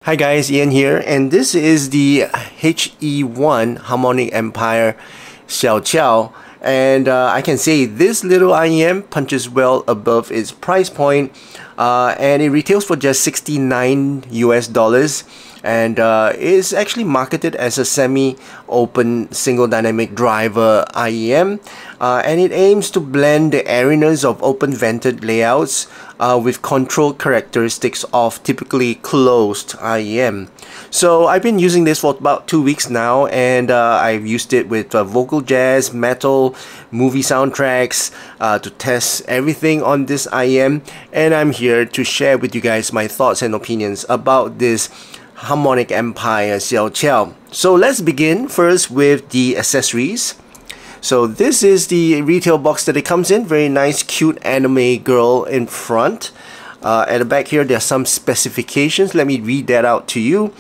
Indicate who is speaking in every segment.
Speaker 1: Hi guys, Ian here, and this is the HE1 Harmonic Empire Xiaoqiao, and I can say this little IEM punches well above its price point, and it retails for just $69 US, and is actually marketed as a semi-open single dynamic driver IEM, and it aims to blend the airiness of open vented layouts with control characteristics of typically closed IEM. So I've been using this for about 2 weeks now, and I've used it with vocal jazz, metal, movie soundtracks to test everything on this IEM, and I'm here to share with you guys my thoughts and opinions about this Harmonic Empire Xiaoqiao. So let's begin first with the accessories. So this is the retail box that it comes in. Very nice, cute anime girl in front. At the back here, there are some specifications. Let me read that out to you.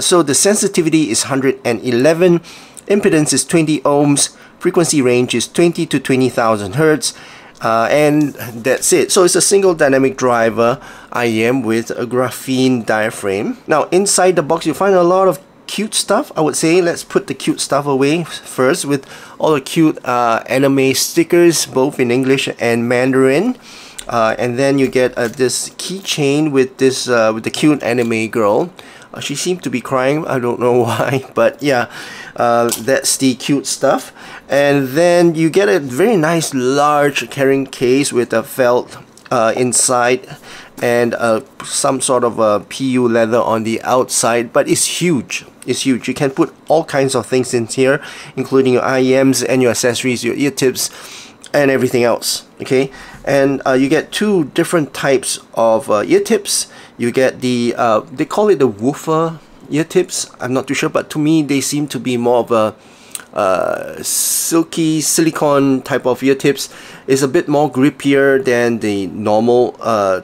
Speaker 1: So the sensitivity is 111, impedance is 20 ohms, frequency range is 20 to 20,000 hertz, and that's it. So it's a single dynamic driver IEM with a graphene diaphragm. Now inside the box, you'll find a lot of cute stuff. I would say let's put the cute stuff away first, with all the cute anime stickers, both in English and Mandarin, and then you get this keychain with this with the cute anime girl. She seemed to be crying, I don't know why, but yeah, that's the cute stuff. And then you get a very nice large carrying case with a felt inside, and some sort of a PU leather on the outside, but it's huge. It's huge. You can put all kinds of things in here, including your IEMs and your accessories, your ear tips, and everything else. Okay, and you get two different types of ear tips. You get the they call it the woofer ear tips. I'm not too sure, but to me they seem to be more of a silky silicone type of ear tips. Is a bit more grippier than the normal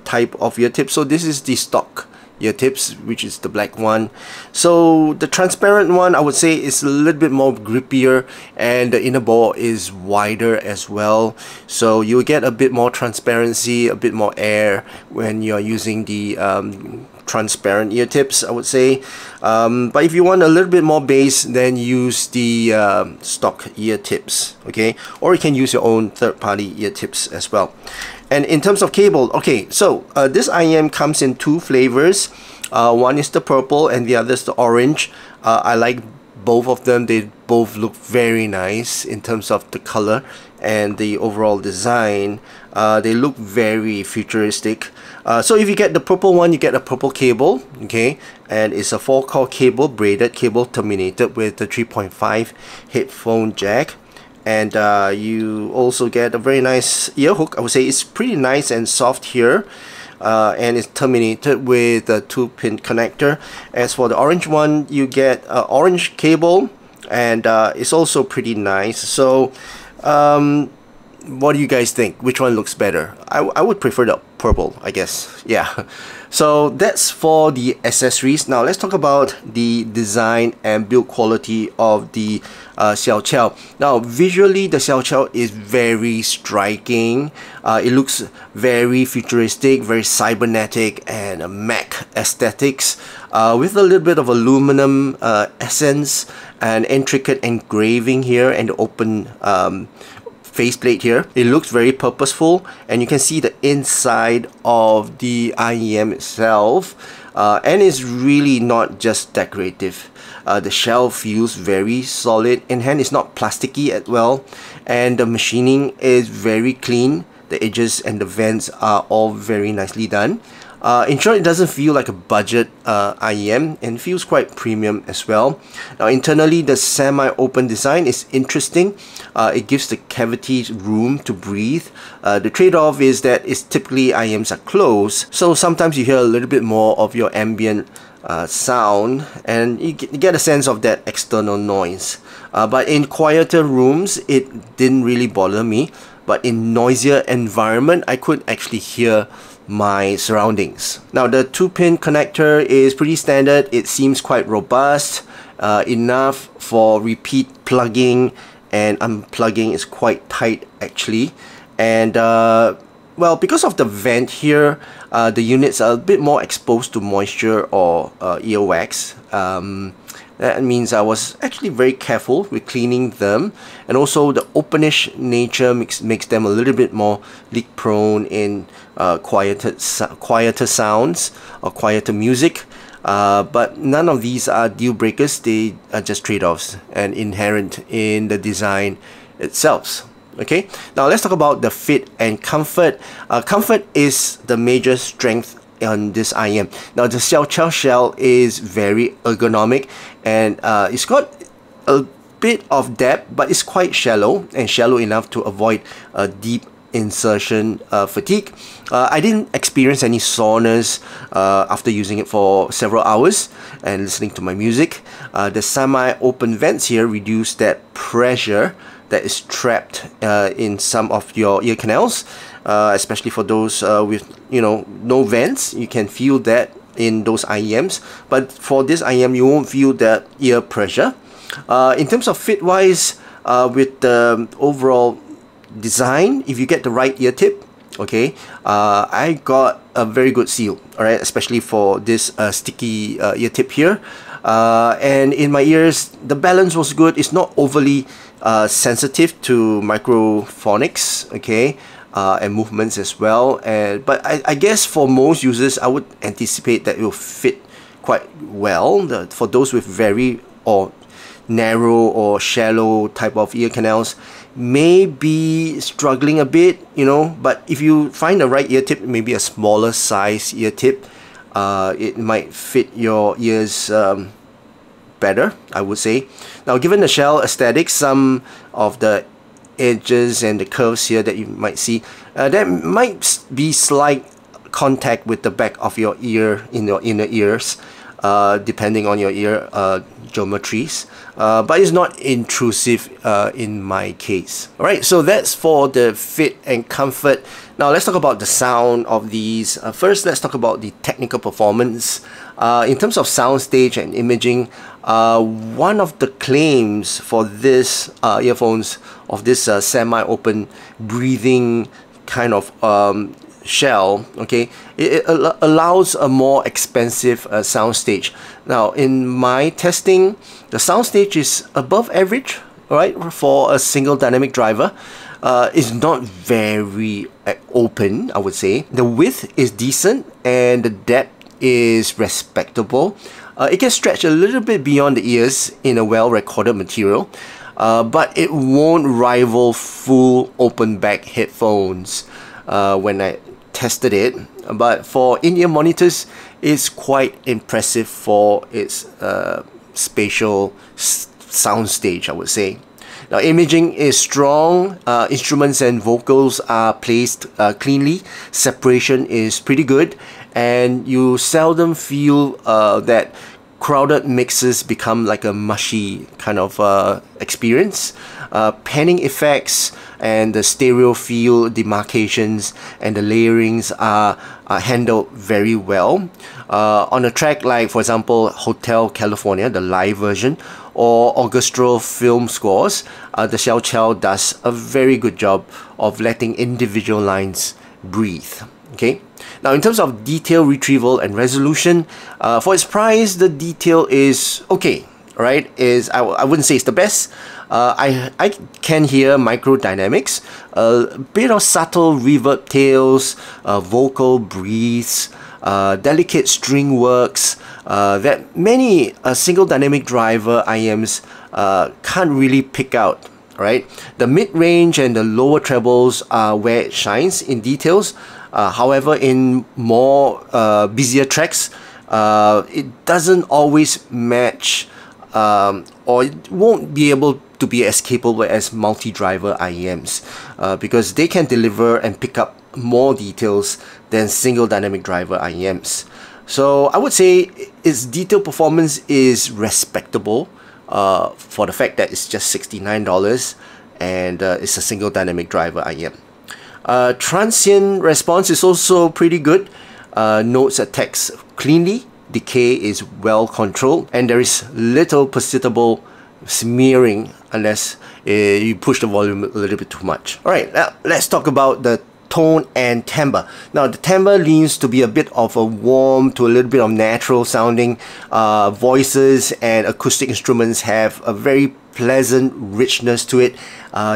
Speaker 1: type of ear tips. So this is the stock ear tips, which is the black one. So the transparent one, I would say, is a little bit more grippier, and the inner bore is wider as well, so you get a bit more transparency, a bit more air when you're using the transparent ear tips, I would say. But if you want a little bit more bass, then use the stock ear tips, okay, or you can use your own third-party ear tips as well. And in terms of cable, okay, so this IEM comes in two flavors. One is the purple and the other is the orange. I like both of them. They both look very nice in terms of the color and the overall design. They look very futuristic. So if you get the purple one, you get a purple cable, okay, and it's a 4-core cable, braided cable terminated with the 3.5 headphone jack. And you also get a very nice ear hook. I would say it's pretty nice and soft here, and it's terminated with a 2-pin connector. As for the orange one, you get an orange cable, and it's also pretty nice. So what do you guys think? Which one looks better? I would prefer the purple, I guess. Yeah. So that's for the accessories. Now let's talk about the design and build quality of the Xiaoqiao. Now visually, the Xiaoqiao is very striking. It looks very futuristic, very cybernetic, and Mac aesthetics, with a little bit of aluminum essence and intricate engraving here, and the open faceplate here. It looks very purposeful, and you can see the inside of the IEM itself, and it's really not just decorative. The shell feels very solid in hand. It's not plasticky as well, and the machining is very clean. The edges and the vents are all very nicely done. In short, it doesn't feel like a budget IEM, and feels quite premium as well. Now internally, the semi-open design is interesting. It gives the cavity room to breathe. The trade-off is that it's typically IEMs are closed, so sometimes you hear a little bit more of your ambient sound, and you get a sense of that external noise. But in quieter rooms, it didn't really bother me. But in noisier environment, I could actually hear my surroundings. Now the 2-pin connector is pretty standard. It seems quite robust, enough for repeat plugging, and unplugging is quite tight actually. And well, because of the vent here, the units are a bit more exposed to moisture or earwax. That means I was actually very careful with cleaning them, and also the openish nature makes them a little bit more leak prone in quieter sounds or quieter music. But none of these are deal breakers. They are just trade-offs and inherent in the design itself. Okay, now let's talk about the fit and comfort. Comfort is the major strength on this IEM. Now the Xiaoqiao shell is very ergonomic, and it's got a bit of depth, but it's quite shallow, and shallow enough to avoid deep insertion fatigue. I didn't experience any soreness after using it for several hours and listening to my music. The semi-open vents here reduce that pressure that is trapped in some of your ear canals, especially for those with no vents. You can feel that in those IEMs, but for this IEM you won't feel that ear pressure. In terms of fit wise, with the overall design, if you get the right ear tip, okay, I got a very good seal, alright, especially for this sticky ear tip here. And in my ears, the balance was good. It's not overly sensitive to microphonics, okay, and movements as well. But I guess for most users, I would anticipate that it will fit quite well. For those with very or narrow or shallow type of ear canals, may be struggling a bit, but if you find the right ear tip, maybe a smaller size ear tip, it might fit your ears better, I would say. Now, given the shell aesthetic, some of the edges and the curves here that you might see, there might be slight contact with the back of your ear in your inner ears, depending on your ear geometries, but it's not intrusive in my case. Alright, so that's for the fit and comfort. Now let's talk about the sound of these. First, let's talk about the technical performance. In terms of soundstage and imaging, one of the claims for this earphones of this semi-open breathing kind of shell, okay, it allows a more expensive soundstage. Now in my testing, the soundstage is above average, right, for a single dynamic driver. It's not very open, I would say. The width is decent and the depth is respectable. It can stretch a little bit beyond the ears in a well-recorded material, but it won't rival full open back headphones when I tested it. But for in-ear monitors, it's quite impressive for its spatial soundstage, I would say. Now, imaging is strong, instruments and vocals are placed cleanly, separation is pretty good, and you seldom feel that crowded mixes become like a mushy kind of experience. Panning effects and the stereo field demarcations and the layerings are handled very well. On a track like, for example, Hotel California, the live version, or orchestral film scores, the Xiaoqiao does a very good job of letting individual lines breathe. Okay. Now, in terms of detail retrieval and resolution, for its price, the detail is okay. Right? I wouldn't say it's the best. I can hear micro dynamics, a bit of subtle reverb tails, vocal breathes, delicate string works that many single dynamic driver IEMs can't really pick out. Right? The mid-range and the lower trebles are where it shines in details. However, in more busier tracks, it doesn't always match, or it won't be able to be as capable as multi-driver IEMs, because they can deliver and pick up more details than single dynamic driver IEMs. So I would say its detail performance is respectable for the fact that it's just $69 and it's a single dynamic driver IEM. Transient response is also pretty good. Notes attacks cleanly, decay is well controlled, and there is little perceptible smearing unless you push the volume a little bit too much. Alright, now let's talk about the tone and timbre. Now the timbre leans to be a bit of a warm to a little bit of natural sounding. Voices and acoustic instruments have a very pleasant richness to it.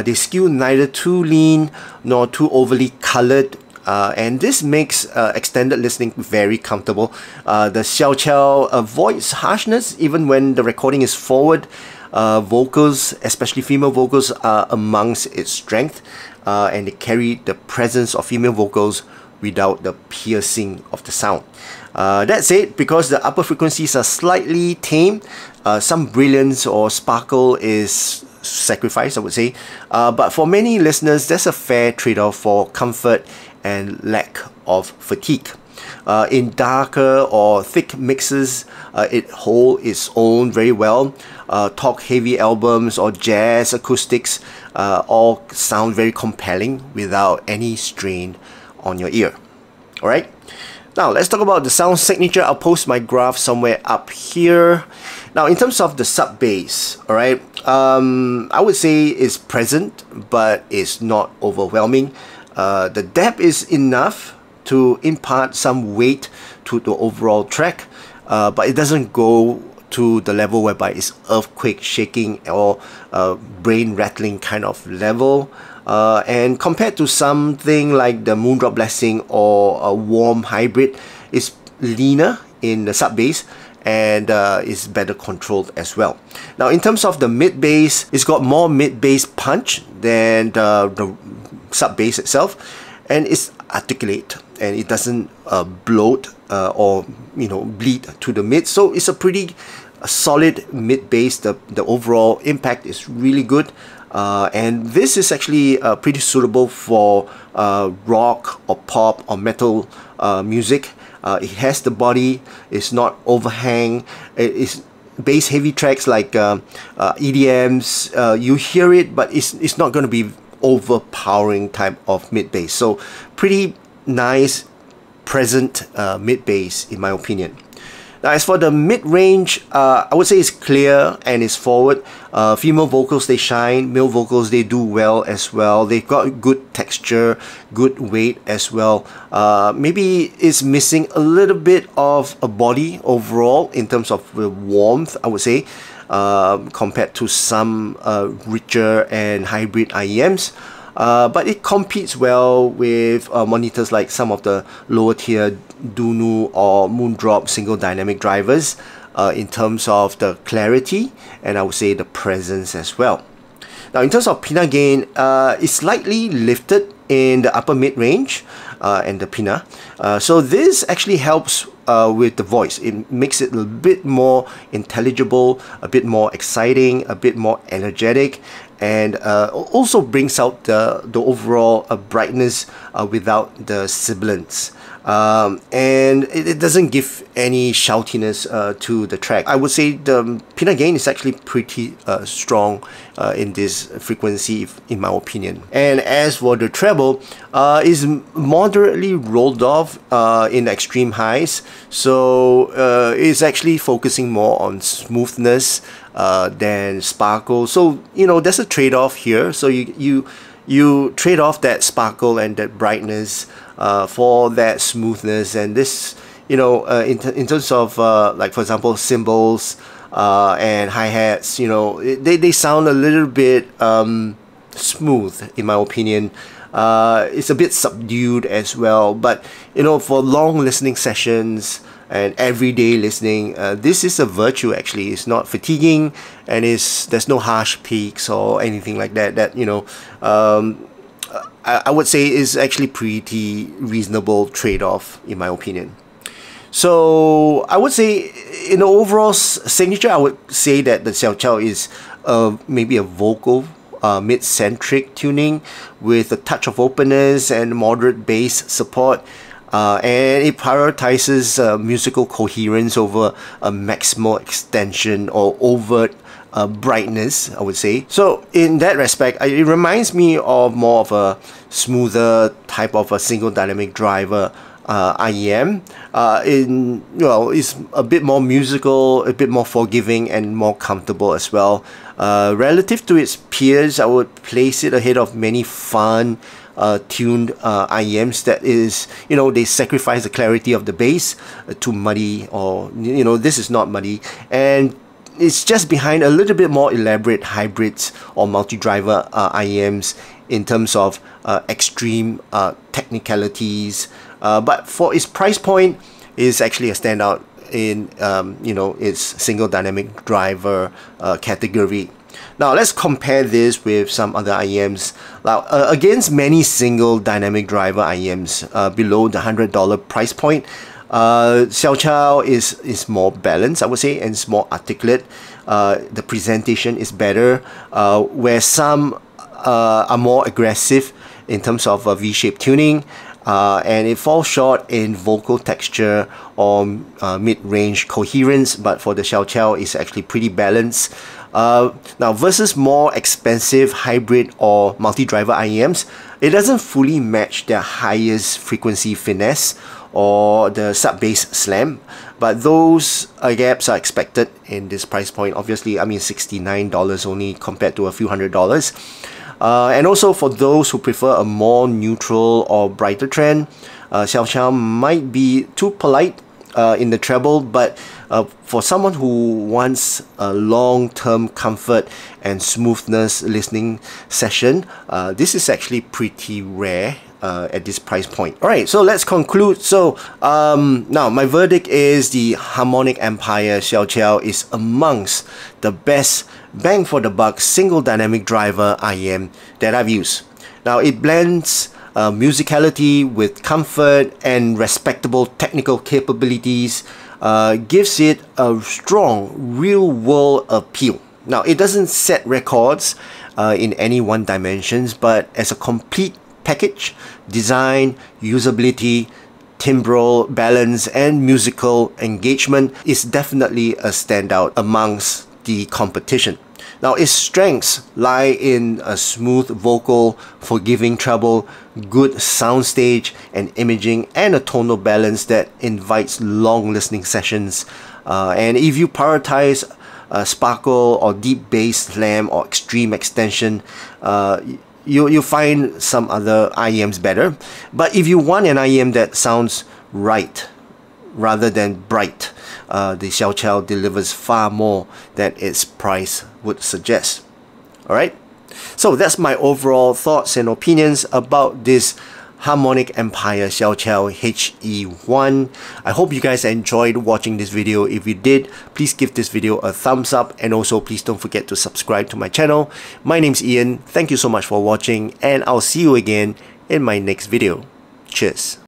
Speaker 1: They skew neither too lean nor too overly colored. And this makes extended listening very comfortable. The Xiaoqiao voice harshness, even when the recording is forward, vocals, especially female vocals, are amongst its strength, and they carry the presence of female vocals without the piercing of the sound. That said, because the upper frequencies are slightly tame, some brilliance or sparkle is sacrificed, I would say. But for many listeners, there's a fair trade-off for comfort and lack of fatigue. In darker or thick mixes, it holds its own very well. Talk heavy albums or jazz acoustics all sound very compelling without any strain on your ear. Alright, now let's talk about the sound signature. I'll post my graph somewhere up here. Now in terms of the sub bass, alright, I would say it's present but it's not overwhelming. The depth is enough to impart some weight to the overall track, but it doesn't go to the level whereby it's earthquake shaking or brain rattling kind of level. And compared to something like the Moondrop Blessing or a Warm Hybrid, it's leaner in the sub bass and is better controlled as well. Now in terms of the mid bass, it's got more mid bass punch than the sub bass itself, and it's articulate and it doesn't bloat or bleed to the mid, so it's a pretty solid mid bass. The overall impact is really good, and this is actually pretty suitable for rock or pop or metal music. It has the body, it's not overhang, it is bass heavy tracks like EDMs, you hear it, but it's not going to be overpowering type of mid bass. So pretty nice present mid bass in my opinion. Now as for the mid range, I would say it's clear and it's forward. Female vocals, they shine. Male vocals, they do well as well. They've got good texture, good weight as well. Maybe it's missing a little bit of a body overall in terms of the warmth, I would say, compared to some richer and hybrid IEMs. But it competes well with monitors like some of the lower tier Dunu or Moondrop single dynamic drivers in terms of the clarity and I would say the presence as well. Now in terms of pinna gain, it's slightly lifted in the upper mid range and the pinna. So this actually helps with the voice. It makes it a little bit more intelligible, a bit more exciting, a bit more energetic, and also brings out the overall brightness without the sibilance. And it doesn't give any shoutiness to the track. I would say the pinna gain is actually pretty strong in this frequency, in my opinion. And as for the treble, is moderately rolled off in extreme highs, so it's actually focusing more on smoothness than sparkle. So there's a trade-off here. So you trade off that sparkle and that brightness for that smoothness, and this in terms of like for example cymbals and hi-hats, they sound a little bit smooth in my opinion. It's a bit subdued as well, but for long listening sessions and everyday listening, this is a virtue actually. It's not fatiguing, and there's no harsh peaks or anything like that I would say is actually pretty reasonable trade-off in my opinion. So I would say in the overall signature, I would say that the Xiaoqiao is maybe a vocal mid-centric tuning with a touch of openness and moderate bass support. And it prioritizes musical coherence over a maximal extension or overt brightness, I would say. So in that respect, it reminds me of more of a smoother type of a single dynamic driver IEM. It's a bit more musical, a bit more forgiving, and more comfortable as well. Relative to its peers, I would place it ahead of many fun tuned IEMs that is, you know, they sacrifice the clarity of the bass to muddy, or, you know, this is not muddy, and it's just behind a little bit more elaborate hybrids or multi-driver IEMs in terms of extreme technicalities, but for its price point, is actually a standout in you know, its single dynamic driver category. Now let's compare this with some other IEMs. Now against many single dynamic driver IEMs below the $100 price point, Xiaoqiao is more balanced, I would say, and it's more articulate. The presentation is better, where some are more aggressive in terms of V-shaped tuning, and it falls short in vocal texture or mid-range coherence, but for the Xiaoqiao it's actually pretty balanced. Now versus more expensive hybrid or multi-driver IEMs, it doesn't fully match their highest frequency finesse or the sub-bass slam, but those gaps are expected in this price point. Obviously, I mean, $69 only compared to a few $100s. And also for those who prefer a more neutral or brighter trend, Xiaoqiao might be too polite in the treble, but for someone who wants a long-term comfort and smoothness listening session, this is actually pretty rare at this price point. Alright, so let's conclude. So now my verdict is the Harmonic Empire Xiaoqiao is amongst the best bang for the buck single dynamic driver IEM that I've used. Now it blends musicality with comfort and respectable technical capabilities, gives it a strong real-world appeal. Now it doesn't set records in any one dimensions, but as a complete package, design, usability, timbral, balance, and musical engagement is definitely a standout amongst the competition. Now its strengths lie in a smooth vocal, forgiving treble, good soundstage and imaging, and a tonal balance that invites long listening sessions. And if you prioritize sparkle or deep bass slam or extreme extension, you'll find some other IEMs better. But if you want an IEM that sounds right rather than bright, the Xiaoqiao delivers far more than its price would suggest. Alright, so that's my overall thoughts and opinions about this Harmonic Empire Xiaoqiao HE1. I hope you guys enjoyed watching this video. If you did, please give this video a thumbs up, and also please don't forget to subscribe to my channel. My name's Ian, thank you so much for watching, and I'll see you again in my next video. Cheers.